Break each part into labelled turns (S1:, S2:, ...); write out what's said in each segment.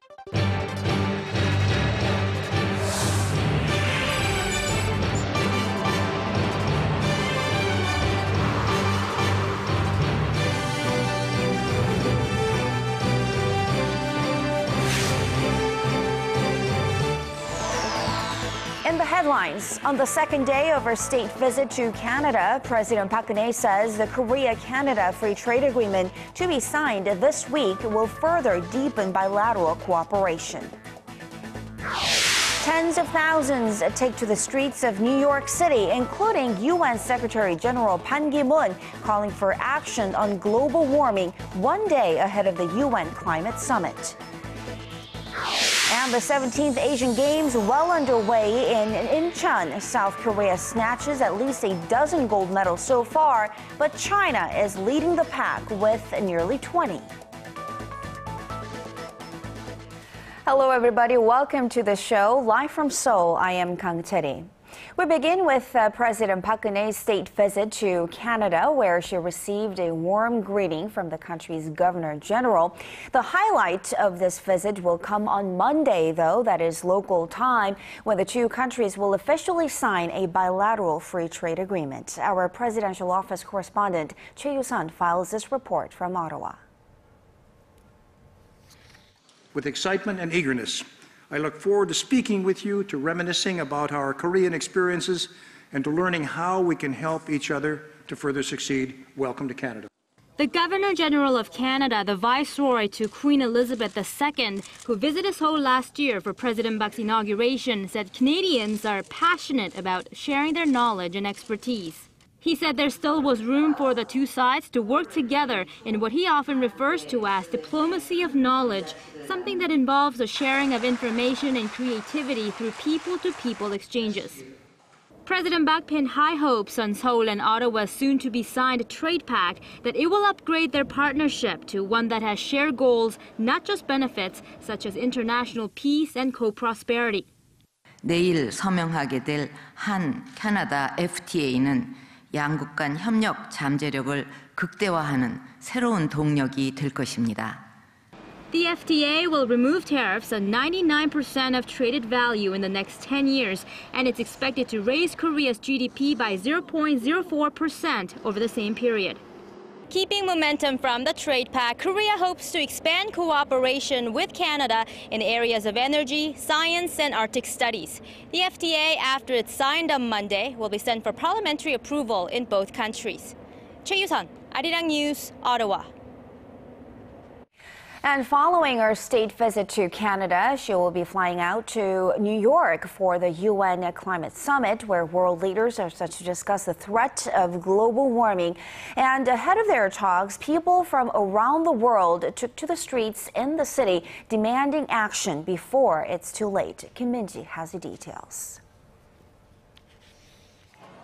S1: In the headlines, on the second day of her state visit to Canada, President Park Geun-hye says the Korea-Canada Free Trade Agreement to be signed this week will further deepen bilateral cooperation. Tens of thousands take to the streets of New York City, including UN Secretary General Ban Ki-moon, calling for action on global warming one day ahead of the UN Climate Summit. And the 17th Asian Games well underway in Incheon. South Korea snatches at least a dozen gold medals so far, but China is leading the pack with nearly 20. Hello, everybody. Welcome to the show. Live from Seoul, I am Kang Chery. We begin with President Park Geun-hye's state visit to Canada, where she received a warm greeting from the country's Governor General. The highlight of this visit will come on Monday, though, that is local time, when the two countries will officially sign a bilateral free trade agreement. Our presidential office correspondent Choi You-sun files this report from Ottawa.
S2: With excitement and eagerness, I look forward to speaking with you, to reminiscing about our Korean experiences, and to learning how we can help each other to further succeed. Welcome to Canada.
S3: The Governor-General of Canada, the viceroy to Queen Elizabeth II, who visited Seoul last year for President Park's inauguration, said Canadians are passionate about sharing their knowledge and expertise. He said there still was room for the two sides to work together in what he often refers to as diplomacy of knowledge, something that involves the sharing of information and creativity through people-to-people exchanges. President Park pinned high hopes on Seoul and Ottawa's soon-to-be-signed trade pact that it will upgrade their partnership to one that has shared goals, not just benefits, such as international peace and co-prosperity.
S4: 내일 서명하게 될 한 캐나다 FTA는 양국 간 협력 잠재력을 극대화하는 새로운 동력이 될 것입니다.
S3: The FTA will remove tariffs on 99% of traded value in the next 10 years, and it's expected to raise Korea's GDP by 0.04% over the same period. Keeping momentum from the trade pact, Korea hopes to expand cooperation with Canada in areas of energy, science, and Arctic studies. The FTA, after it's signed on Monday, will be sent for parliamentary approval in both countries. Choi You-sun, ARIRANG News, Ottawa.
S1: And following her state visit to Canada, she will be flying out to New York for the UN Climate Summit, where world leaders are set to discuss the threat of global warming. And ahead of their talks, people from around the world took to the streets in the city demanding action before it's too late. Kim Min-ji has the details.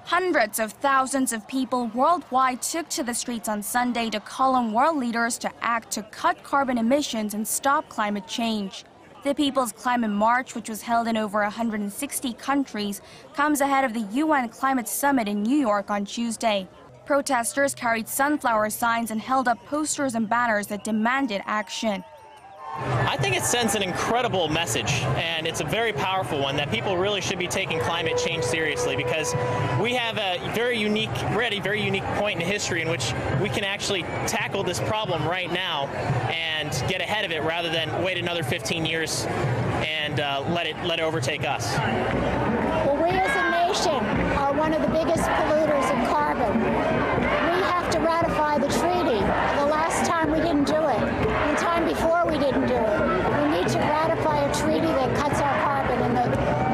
S5: Hundreds of thousands of people worldwide took to the streets on Sunday to call on world leaders to act to cut carbon emissions and stop climate change. The People's Climate March, which was held in over 160 countries, comes ahead of the UN Climate Summit in New York on Tuesday. Protesters carried sunflower signs and held up posters and banners that demanded action.
S6: I think it sends an incredible message, and it's a very powerful one, that people really should be taking climate change seriously, because we're at a very unique point in history in which we can actually tackle this problem right now and get ahead of it rather than wait another 15 years and let it overtake us.
S7: Well, we as a nation are one of the biggest polluters of carbon. We have to ratify the treaty. The last time we didn't do it. The time before we didn't do it. We need to ratify a treaty that cuts our carbon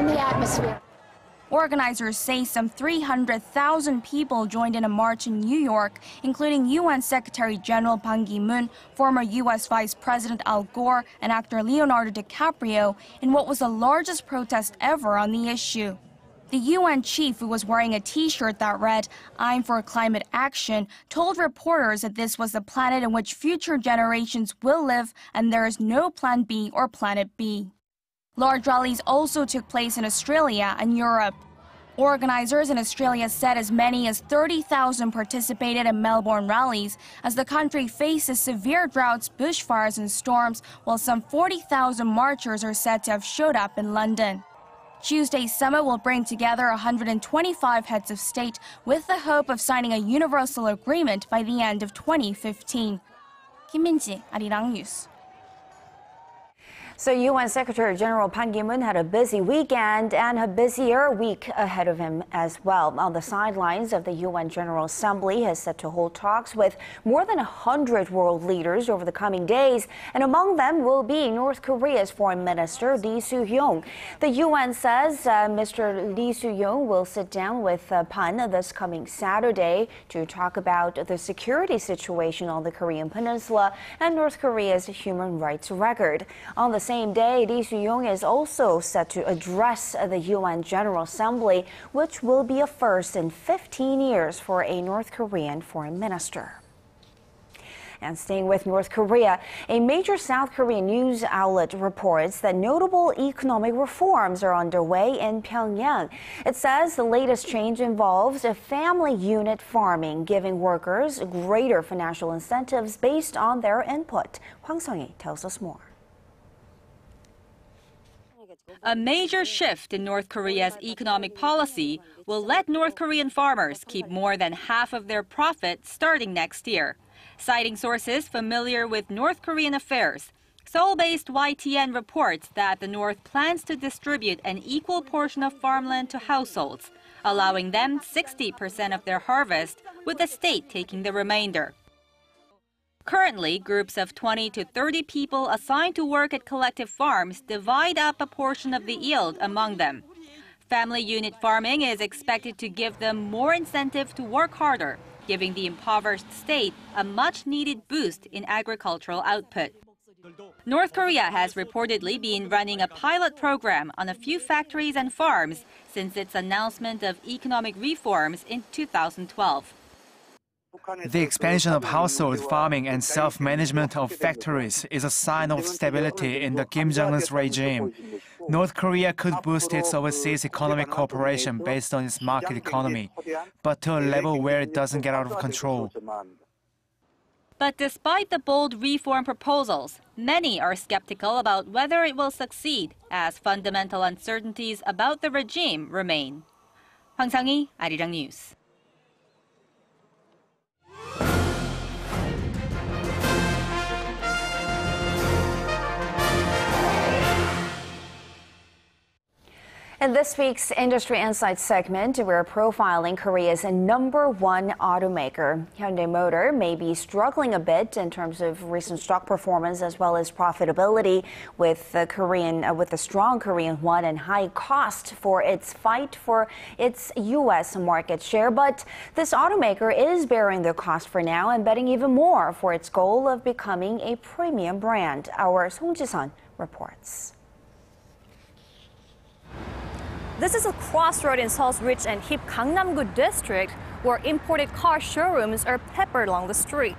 S7: in the atmosphere.
S5: Organizers say some 300,000 people joined in a march in New York, including UN Secretary General Ban Ki-moon, former U.S. Vice President Al Gore, and actor Leonardo DiCaprio, in what was the largest protest ever on the issue. The UN chief, who was wearing a T-shirt that read, "I'm for climate action," told reporters that this was the planet in which future generations will live and there is no plan B or planet B. Large rallies also took place in Australia and Europe. Organizers in Australia said as many as 30,000 participated in Melbourne rallies as the country faces severe droughts, bushfires and storms, while some 40,000 marchers are said to have showed up in London. Tuesday's summit will bring together 125 heads of state with the hope of signing a universal agreement by the end of 2015. Kim Min-ji, ARIRANG News.
S1: So UN Secretary General Park Geun-hye had a busy weekend and a busier week ahead of him as well. On the sidelines of the UN General Assembly, he is set to hold talks with more than 100 world leaders over the coming days, and among them will be North Korea's Foreign Minister Lee Soo-hyung. The UN says Mr. Lee Soo-hyung will sit down with Pan this coming Saturday to talk about the security situation on the Korean Peninsula and North Korea's human rights record. On the same day, Lee Soo-hyung is also set to address the UN General Assembly, which will be a first in 15 years for a North Korean foreign minister. And staying with North Korea, a major South Korean news outlet reports that notable economic reforms are underway in Pyongyang. It says the latest change involves a family unit farming, giving workers greater financial incentives based on their input. Hwang Sung-hee tells us more.
S8: A major shift in North Korea's economic policy will let North Korean farmers keep more than half of their profit starting next year. Citing sources familiar with North Korean affairs, Seoul-based YTN reports that the North plans to distribute an equal portion of farmland to households, allowing them 60% of their harvest, with the state taking the remainder. Currently, groups of 20 to 30 people assigned to work at collective farms divide up a portion of the yield among them. Family unit farming is expected to give them more incentive to work harder, giving the impoverished state a much-needed boost in agricultural output. North Korea has reportedly been running a pilot program on a few factories and farms since its announcement of economic reforms in 2012.
S9: The expansion of household farming and self-management of factories is a sign of stability in the Kim Jong-un's regime. North Korea could boost its overseas economic cooperation based on its market economy, but to a level where it doesn't get out of control.
S8: But despite the bold reform proposals, many are skeptical about whether it will succeed, as fundamental uncertainties about the regime remain. Hwang Sang-hee, ARIRANG News.
S1: In this week's Industry Insights segment, we're profiling Korea's #1 automaker. Hyundai Motor may be struggling a bit in terms of recent stock performance as well as profitability with the strong Korean won and high cost for its fight for its U.S. market share. But this automaker is bearing the cost for now and betting even more for its goal of becoming a premium brand. Our Song Ji-sun reports.
S10: This is a crossroad in Seoul's rich and hip Gangnam-gu district where imported car showrooms are peppered along the street.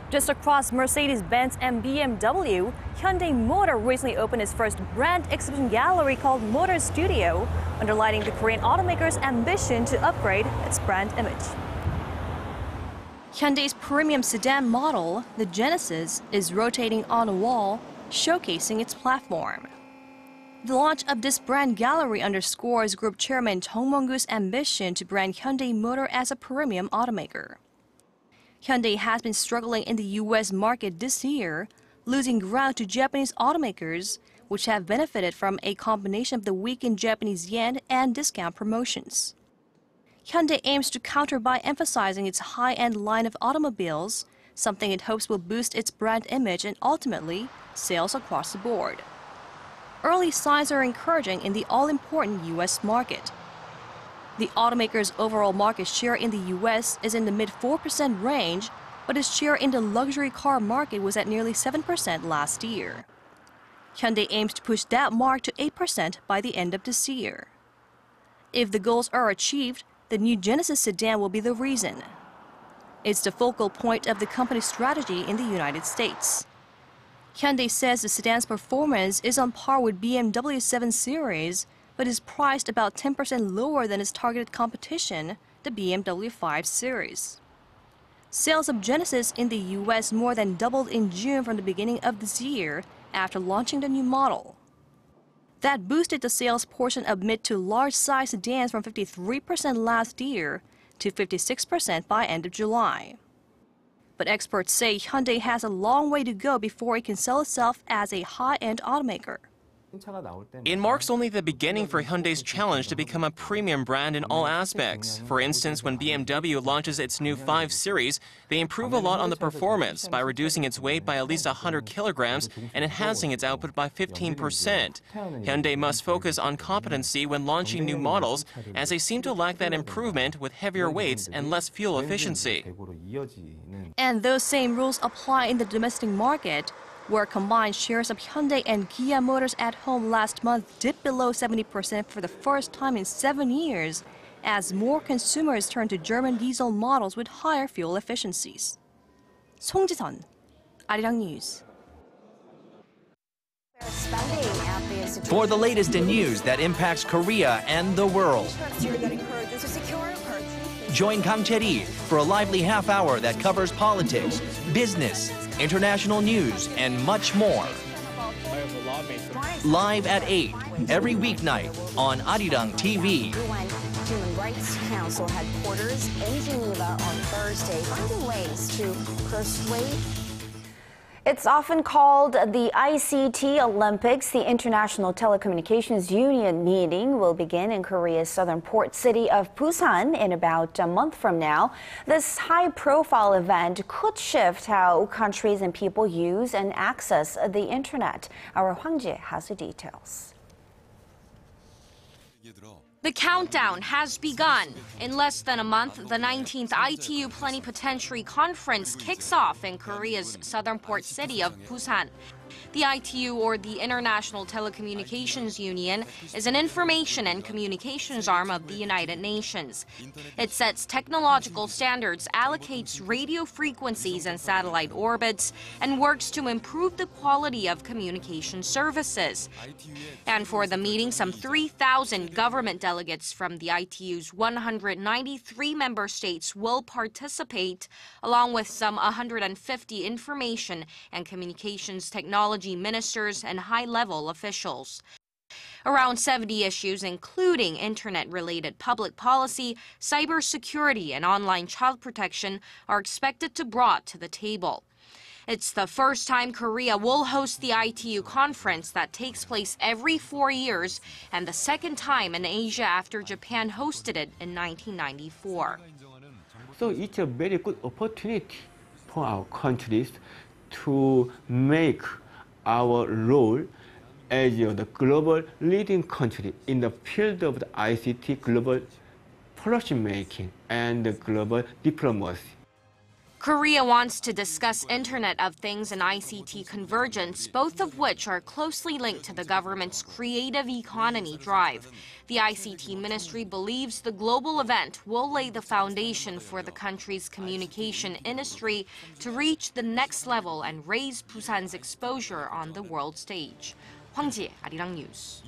S10: Just across Mercedes-Benz and BMW, Hyundai Motor recently opened its first brand exhibition gallery called Motor Studio, underlining the Korean automaker's ambition to upgrade its brand image. Hyundai's premium sedan model, the Genesis, is rotating on a wall, showcasing its platform. The launch of this brand gallery underscores Group Chairman Chung Mong-gu's ambition to brand Hyundai Motor as a premium automaker. Hyundai has been struggling in the U.S. market this year, losing ground to Japanese automakers, which have benefited from a combination of the weakened Japanese yen and discount promotions. Hyundai aims to counter by emphasizing its high-end line of automobiles, something it hopes will boost its brand image and ultimately sales across the board. Early signs are encouraging in the all-important U.S. market. The automaker's overall market share in the U.S. is in the mid-4% range, but its share in the luxury car market was at nearly 7% last year. Hyundai aims to push that mark to 8% by the end of this year. If the goals are achieved, the new Genesis sedan will be the reason. It's the focal point of the company's strategy in the United States. Hyundai says the sedan's performance is on par with BMW 7 Series, but is priced about 10% lower than its targeted competition, the BMW 5 Series. Sales of Genesis in the U.S. more than doubled in June from the beginning of this year after launching the new model. That boosted the sales portion of mid to large-size sedans from 53% last year to 56% by end of July. But experts say Hyundai has a long way to go before it can sell itself as a high-end automaker.
S11: It marks only the beginning for Hyundai's challenge to become a premium brand in all aspects. For instance, when BMW launches its new 5 Series, they improve a lot on the performance by reducing its weight by at least 100 kilograms and enhancing its output by 15%. Hyundai must focus on competency when launching new models, as they seem to lack that improvement with heavier weights and less fuel efficiency.
S10: And those same rules apply in the domestic market, where combined shares of Hyundai and Kia Motors at home last month dipped below 70% for the first time in 7 years, as more consumers turn to German diesel models with higher fuel efficiencies. 송지선, 아리랑 뉴스.
S12: For the latest in news that impacts Korea and the world, join Kang Chery for a lively half hour that covers politics, business, international news, and much more. Live at 8, every weeknight on ARIRANG TV.
S1: Human Rights Council headquarters in Geneva on Thursday, finding ways to persuade. It's often called the ICT Olympics. The International Telecommunications Union meeting will begin in Korea's southern port city of Busan in about a month from now. This high-profile event could shift how countries and people use and access the internet. Our Hwang Ji has the details.
S13: The countdown has begun. In less than a month, the 19th ITU Plenipotentiary Conference kicks off in Korea's southern port city of Busan. The ITU, or the International Telecommunications Union, is an information and communications arm of the United Nations. It sets technological standards, allocates radio frequencies and satellite orbits, and works to improve the quality of communication services. And for the meeting, some 3,000 government delegates from the ITU's 193 member states will participate, along with some 150 information and communications technology ministers and high-level officials. Around 70 issues, including internet-related public policy, cybersecurity, and online child protection, are expected to be brought to the table. It's the first time Korea will host the ITU conference that takes place every 4 years, and the second time in Asia after Japan hosted it in 1994.
S14: So it's a very good opportunity for our countries to make our role as the global leading country in the field of the ICT global policy making and the global diplomacy.
S13: Korea wants to discuss Internet of Things and ICT convergence, both of which are closely linked to the government's creative economy drive. The ICT ministry believes the global event will lay the foundation for the country's communication industry to reach the next level and raise Busan's exposure on the world stage. Hwang Ji, ARIRANG News.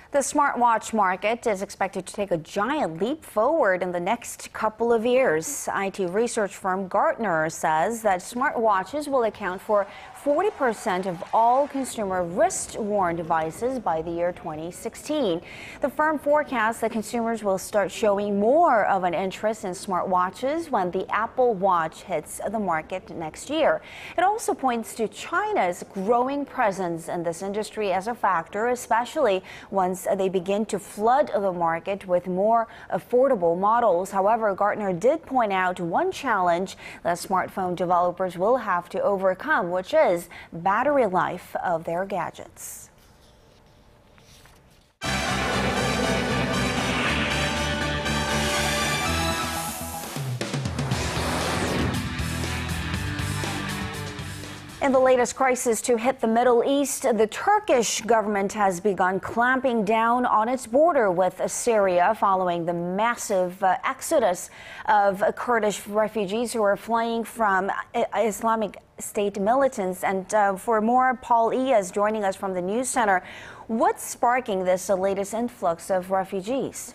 S1: The smartwatch market is expected to take a giant leap forward in the next couple of years. IT research firm Gartner says that smartwatches will account for 40% of all consumer wrist-worn devices by the year 2016. The firm forecasts that consumers will start showing more of an interest in smartwatches when the Apple Watch hits the market next year. It also points to China's growing presence in this industry as a factor, especially once they begin to flood the market with more affordable models. However, Gartner did point out one challenge that smartphone developers will have to overcome, which is battery life of their gadgets. In the latest crisis to hit the Middle East, the Turkish government has begun clamping down on its border with Syria following the massive exodus of Kurdish refugees who are fleeing from Islamic State militants. And for more, Paul E. is joining us from the news center. What's sparking this latest influx of refugees?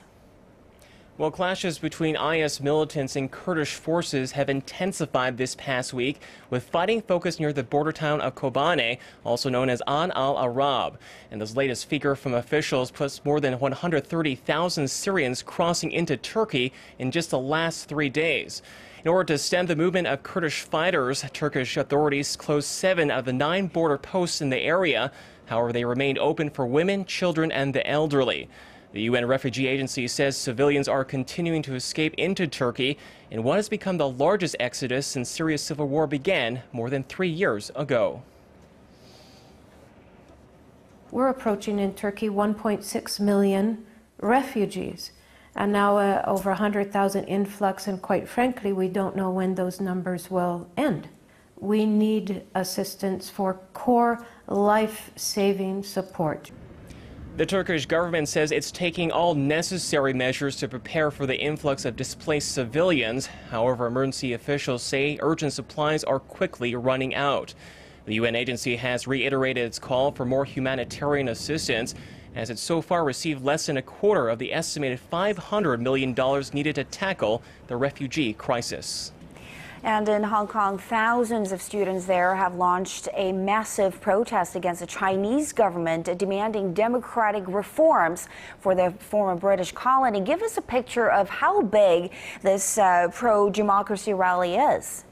S11: Well, clashes between IS militants and Kurdish forces have intensified this past week, with fighting focused near the border town of Kobane, also known as Ain al-Arab. And this latest figure from officials puts more than 130,000 Syrians crossing into Turkey in just the last 3 days. In order to stem the movement of Kurdish fighters, Turkish authorities closed 7 of the 9 border posts in the area. However, they remained open for women, children, and the elderly. The UN Refugee Agency says civilians are continuing to escape into Turkey in what has become the largest exodus since Syria's civil war began more than 3 years ago.
S15: We're approaching in Turkey 1.6 million refugees, and now over 100,000 influx, and quite frankly, we don't know when those numbers will end. We need assistance for core life-saving support.
S11: The Turkish government says it's taking all necessary measures to prepare for the influx of displaced civilians. However, emergency officials say urgent supplies are quickly running out. The UN agency has reiterated its call for more humanitarian assistance, as it so far received less than a quarter of the estimated $500 million needed to tackle the refugee crisis.
S1: And in Hong Kong, thousands of students there have launched a massive protest against the Chinese government, demanding democratic reforms for the former British colony. Give us a picture of how big this pro-democracy rally is.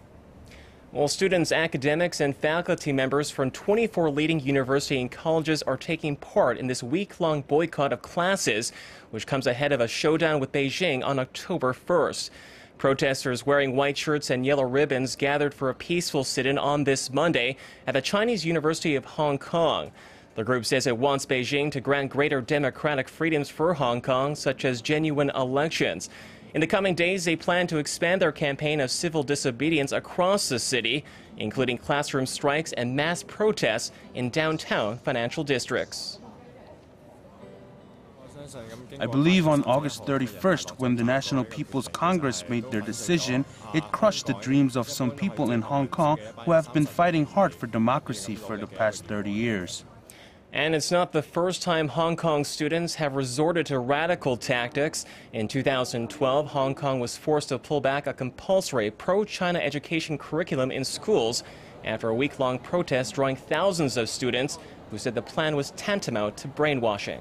S11: Well, students, academics, and faculty members from 24 leading universities and colleges are taking part in this week-long boycott of classes, which comes ahead of a showdown with Beijing on October 1st. Protesters wearing white shirts and yellow ribbons gathered for a peaceful sit-in on this Monday at the Chinese University of Hong Kong. The group says it wants Beijing to grant greater democratic freedoms for Hong Kong, such as genuine elections. In the coming days, they plan to expand their campaign of civil disobedience across the city, including classroom strikes and mass protests in downtown financial districts.
S16: I believe on August 31st, when the National People's Congress made their decision, it crushed the dreams of some people in Hong Kong who have been fighting hard for democracy for the past 30 years.
S11: And it's not the first time Hong Kong students have resorted to radical tactics. In 2012, Hong Kong was forced to pull back a compulsory pro-China education curriculum in schools after a week-long protest drawing thousands of students who said the plan was tantamount to brainwashing.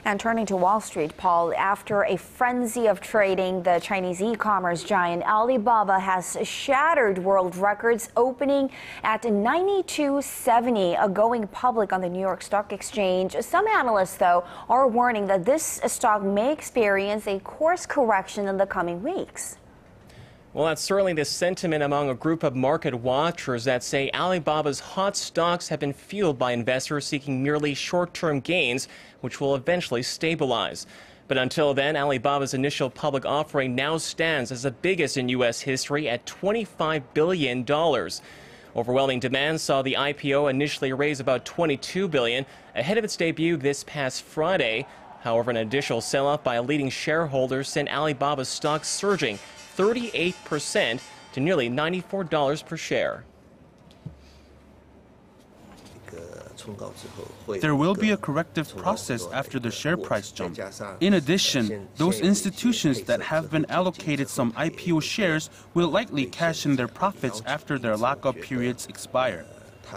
S1: And turning to Wall Street, Paul, after a frenzy of trading, the Chinese e-commerce giant Alibaba has shattered world records, opening at 92.70, going public on the New York Stock Exchange. Some analysts, though, are warning that this stock may experience a course correction in the coming weeks.
S11: Well, that's certainly the sentiment among a group of market watchers that say Alibaba's hot stocks have been fueled by investors seeking merely short-term gains, which will eventually stabilize. But until then, Alibaba's initial public offering now stands as the biggest in U.S. history at $25 billion. Overwhelming demand saw the IPO initially raise about $22 billion ahead of its debut this past Friday. However, an additional sell-off by a leading shareholder sent Alibaba's stock surging 38% to nearly $94 per share.
S16: There will be a corrective process after the share price jump. In addition, those institutions that have been allocated some IPO shares will likely cash in their profits after their lockup periods expire.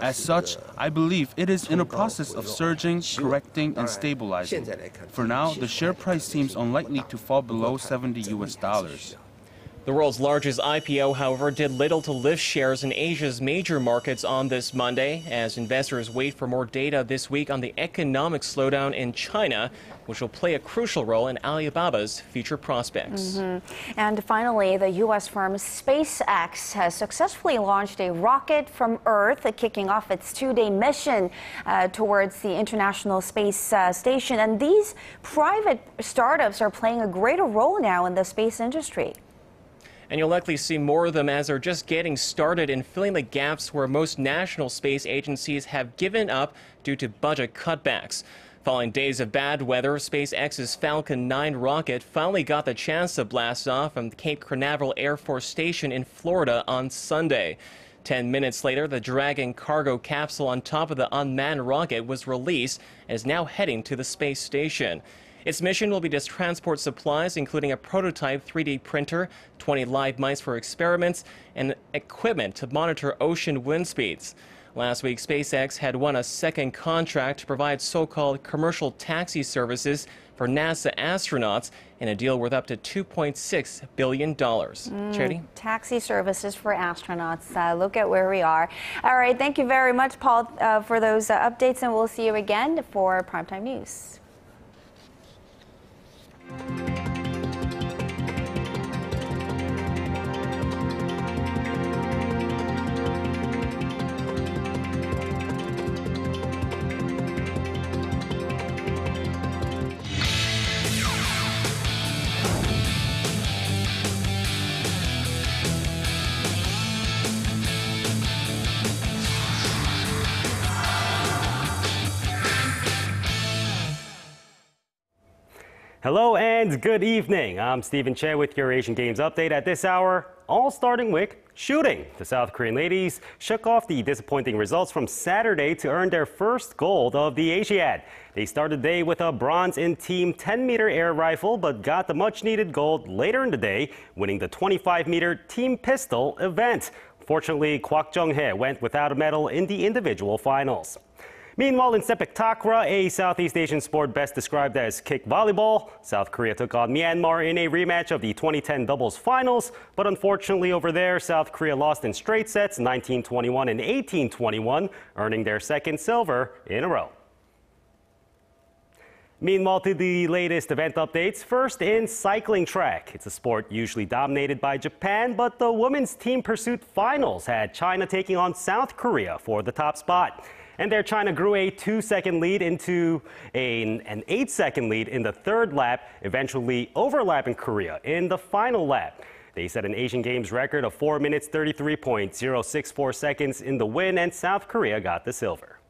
S16: As such, I believe it is in a process of surging, correcting, and stabilizing. For now, the share price seems unlikely to fall below $70 US.
S11: The world's largest IPO, however, did little to lift shares in Asia's major markets on this Monday, as investors wait for more data this week on the economic slowdown in China, which will play a crucial role in Alibaba's future prospects.
S1: And finally, the U.S. firm SpaceX has successfully launched a rocket from Earth, kicking off its 2-day mission towards the International Space Station. And these private startups are playing a greater role now in the space industry.
S11: And you'll likely see more of them as they're just getting started in filling the gaps where most national space agencies have given up due to budget cutbacks. Following days of bad weather, SpaceX's Falcon 9 rocket finally got the chance to blast off from Cape Canaveral Air Force Station in Florida on Sunday. 10 minutes later, the Dragon cargo capsule on top of the unmanned rocket was released and is now heading to the space station. Its mission will be to transport supplies, including a prototype 3D printer, 20 live mice for experiments, and equipment to monitor ocean wind speeds. Last week, SpaceX had won a second contract to provide so-called commercial taxi services for NASA astronauts in a deal worth up to $2.6 billion. Charity?
S1: Taxi services for astronauts. Look at where we are. All right, thank you very much, Paul, for those updates, and we'll see you again for Primetime News.
S17: Hello and good evening. I'm Stephen Che with your Asian Games update at this hour, all starting with shooting. The South Korean ladies shook off the disappointing results from Saturday to earn their first gold of the Asiad. They started the day with a bronze in team 10-meter air rifle, but got the much-needed gold later in the day, winning the 25-meter team pistol event. Fortunately, Kwak Jung-hye went without a medal in the individual finals. Meanwhile, in Sepak Takraw, a Southeast Asian sport best described as kick volleyball, South Korea took on Myanmar in a rematch of the 2010 doubles finals. But unfortunately over there, South Korea lost in straight sets, 19-21 and 18-21, earning their second silver in a row. Meanwhile, to the latest event updates, first in cycling track. It's a sport usually dominated by Japan, but the women's team pursuit finals had China taking on South Korea for the top spot. And there, China grew a 2-second lead into an 8-second lead in the third lap, eventually overlapping Korea in the final lap. They set an Asian Games record of 4 minutes 33.064 seconds in the win, and South Korea got the silver.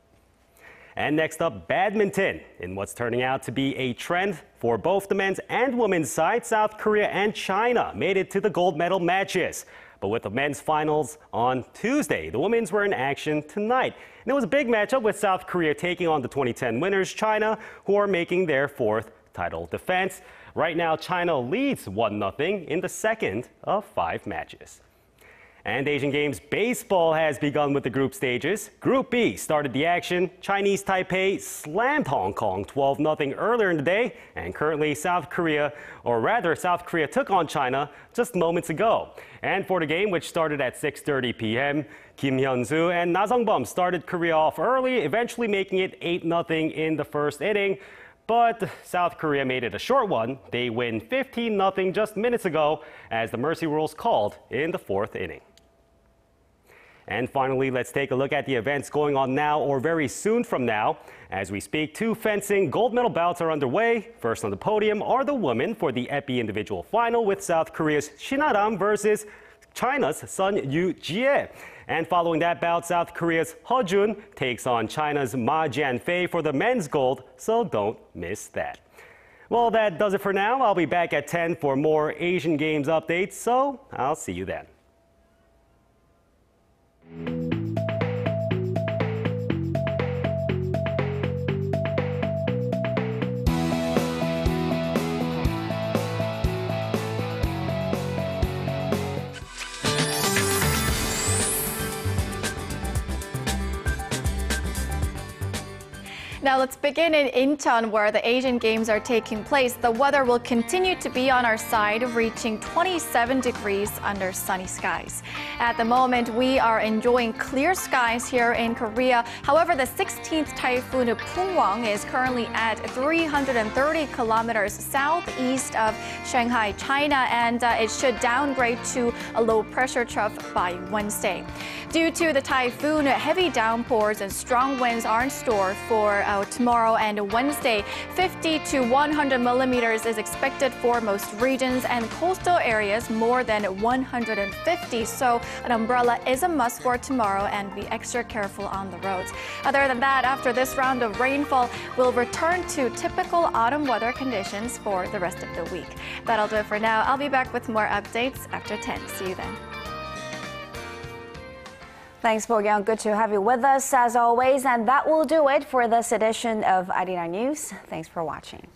S17: And next up, badminton. In what's turning out to be a trend for both the men's and women's side, South Korea and China made it to the gold medal matches. But with the men's finals on Tuesday, the women's were in action tonight. And it was a big matchup with South Korea taking on the 2010 winners, China, who are making their fourth title defense. Right now, China leads 1-0 in the second of 5 matches. And Asian Games baseball has begun with the group stages. Group B started the action. Chinese Taipei slammed Hong Kong 12-0 earlier in the day. And currently South Korea took on China just moments ago. And for the game, which started at 6:30 p.m., Kim Hyun-soo and Na Sung-bum started Korea off early, eventually making it 8-0 in the first inning. But South Korea made it a short one. They win 15-0 just minutes ago as the mercy rules called in the fourth inning. And finally, let's take a look at the events going on now or very soon from now. As we speak, 2 fencing gold medal bouts are underway. First on the podium are the women for the Epi individual final with South Korea's Shin Ha-ram versus China's Sun Yu-jie. And following that bout, South Korea's Heo-jun takes on China's Ma Jianfei for the men's gold, so don't miss that. Well, that does it for now. I'll be back at 10 for more Asian Games updates, so I'll see you then.
S18: Now let's begin in Incheon, where the Asian Games are taking place. The weather will continue to be on our side, reaching 27 degrees under sunny skies. At the moment, we are enjoying clear skies here in Korea. However, the 16th typhoon Pungwang is currently at 330 kilometers southeast of Shanghai, China, and it should downgrade to a low pressure trough by Wednesday. Due to the typhoon, heavy downpours and strong winds are in store for tomorrow and Wednesday. 50 to 100 millimeters is expected for most regions, and coastal areas more than 150. So an umbrella is a must for tomorrow, and be extra careful on the roads. Other than that, after this round of rainfall, we'll return to typical autumn weather conditions for the rest of the week. That'll do it for now. I'll be back with more updates after 10. See you then.
S1: Thanks, Bo-kyung. Good to have you with us as always. And that will do it for this edition of ARIRANG News. Thanks for watching.